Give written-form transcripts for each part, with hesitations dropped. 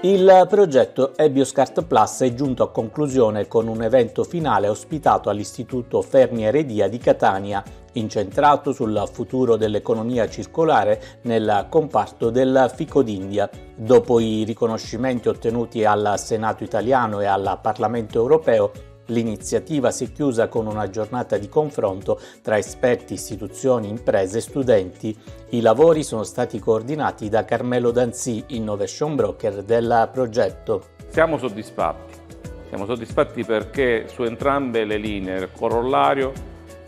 Il progetto EBioScart Plus è giunto a conclusione con un evento finale ospitato all'Istituto Fermi Heredia di Catania, incentrato sul futuro dell'economia circolare nel comparto del fico d'India. Dopo i riconoscimenti ottenuti al Senato italiano e al Parlamento europeo, l'iniziativa si è chiusa con una giornata di confronto tra esperti, istituzioni, imprese e studenti. I lavori sono stati coordinati da Carmelo Danzi, innovation broker del progetto. Siamo soddisfatti perché su entrambe le linee, il corollario,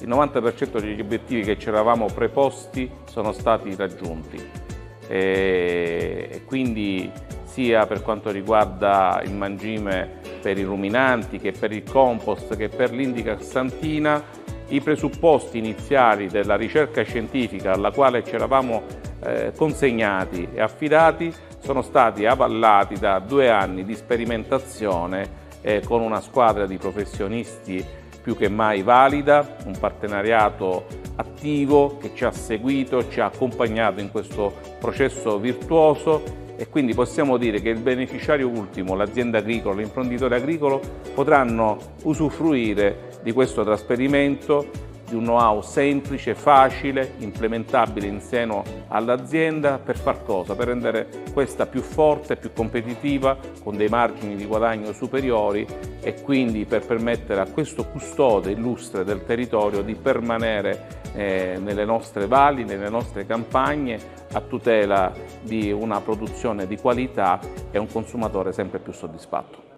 il 90% degli obiettivi che ci eravamo preposti sono stati raggiunti. E quindi sia per quanto riguarda il mangime per i ruminanti, che per il compost, che per l'indica xantina, i presupposti iniziali della ricerca scientifica alla quale ci eravamo consegnati e affidati sono stati avallati da 2 anni di sperimentazione con una squadra di professionisti più che mai valida, un partenariato attivo che ci ha seguito, ci ha accompagnato in questo processo virtuoso, e quindi possiamo dire che il beneficiario ultimo, l'azienda agricola, l'imprenditore agricolo, potranno usufruire di questo trasferimento, di un know-how semplice, facile, implementabile in seno all'azienda. Per far cosa? Per rendere questa più forte, più competitiva, con dei margini di guadagno superiori, e quindi per permettere a questo custode illustre del territorio di permanere nelle nostre valli, nelle nostre campagne, a tutela di una produzione di qualità e un consumatore sempre più soddisfatto.